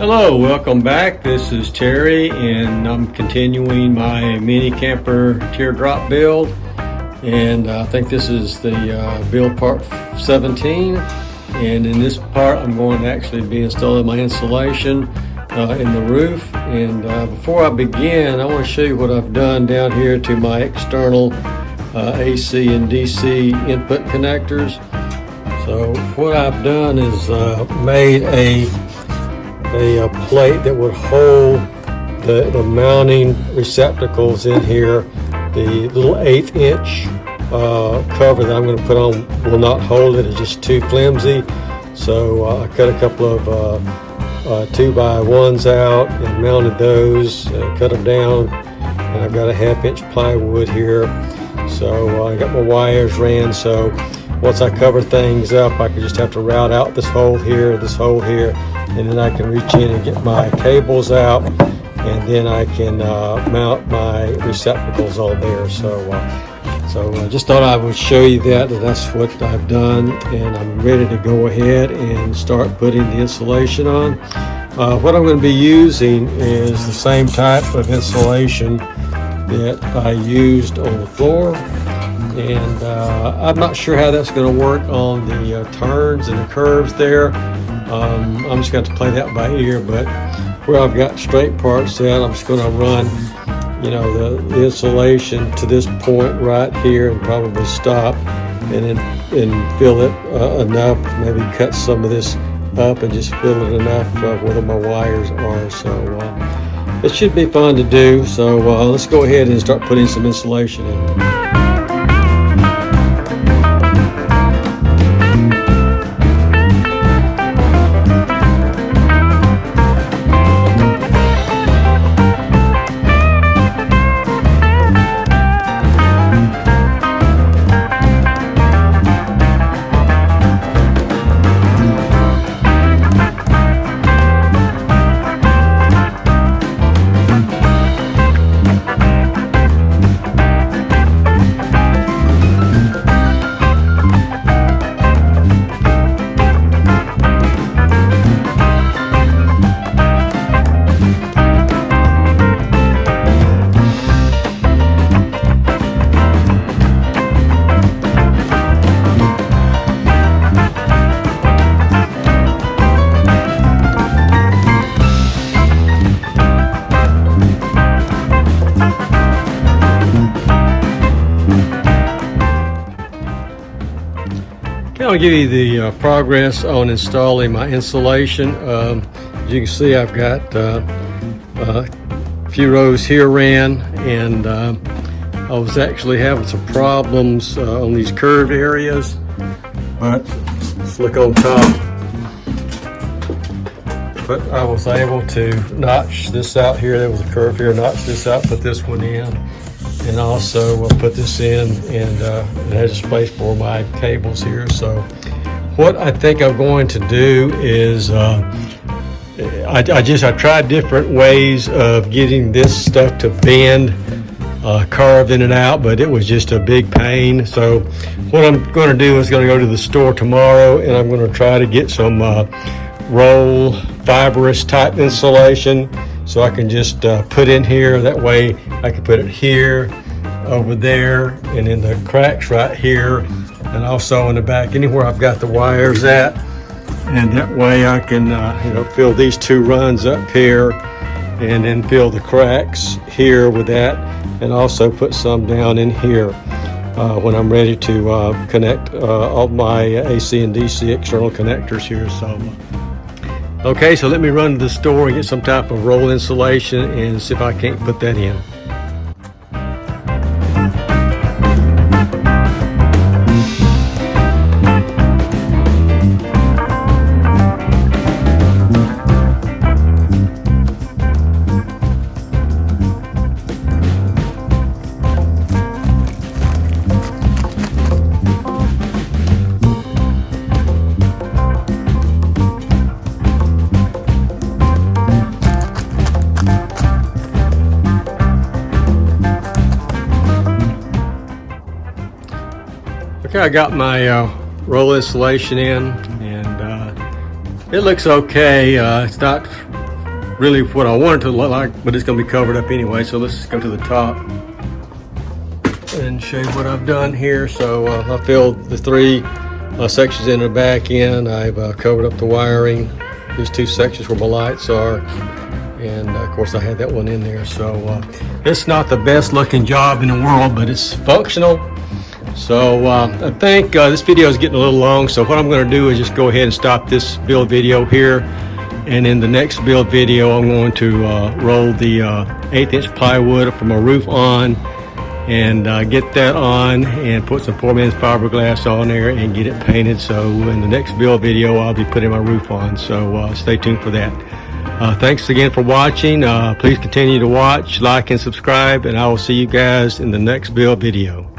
Hello, welcome back. This is Terry, and I'm continuing my mini camper teardrop build. And I think this is the build part 17. And in this part, I'm going to actually be installing my insulation in the roof. And before I begin, I want to show you what I've done down here to my external AC and DC input connectors. So what I've done is made a plate that would hold the mounting receptacles in here. The little 1/8 inch cover that I'm going to put on will not hold it. It's just too flimsy. So I cut a couple of 2x1s out and mounted those, cut them down, and I've got a 1/2 inch plywood here. So I got my wires ran, so once I cover things up, I can just have to route out this hole here, and then I can reach in and get my cables out, and then I can mount my receptacles on there. So I just thought I would show you that's what I've done, and I'm ready to go ahead and start putting the insulation on. What I'm going to be using is the same type of insulation that I used on the floor. And I'm not sure how that's going to work on the turns and the curves there. I'm just going to play that by ear, but where I've got straight parts set, I'm just going to run, the insulation to this point right here and probably stop, and fill it enough, maybe cut some of this up and just fill it enough where my wires are. So it should be fun to do. So let's go ahead and start putting some insulation in. I'll give you the progress on installing my insulation. As you can see, I've got a few rows here ran, and I was actually having some problems on these curved areas, but let's look on top. But I was able to notch this out here. There was a curve here, notch this out, put this one in, and also we'll put this in, and it has a space for my cables here. So what I think I'm going to do is I tried different ways of getting this stuff to bend, carved in and out, but it was just a big pain. So what I'm going to do is going to go to the store tomorrow, and I'm going to try to get some roll fibrous type insulation, so I can just put in here. That way I can put it here, over there, and in the cracks right here, and also in the back, anywhere I've got the wires at. And that way I can fill these two runs up here, and then fill the cracks here with that, and also put some down in here when I'm ready to connect all my AC and DC external connectors here. So okay, so let me run to the store and get some type of roll insulation and see if I can't put that in. Okay, I got my roll insulation in, and it looks okay. It's not really what I want it to look like, but it's going to be covered up anyway. So let's just go to the top and show you what I've done here. So I filled the 3 sections in the back end. I've covered up the wiring. These 2 sections where my lights are, and of course I had that one in there. So it's not the best looking job in the world, but it's functional. So I think this video is getting a little long, so what I'm going to do is just go ahead and stop this build video here, and in the next build video I'm going to roll the 1/8" plywood from my roof on, and get that on and put some 4-minute fiberglass on there and get it painted. So in the next build video I'll be putting my roof on, so stay tuned for that. Thanks again for watching. Please continue to watch, like, and subscribe, and I will see you guys in the next build video.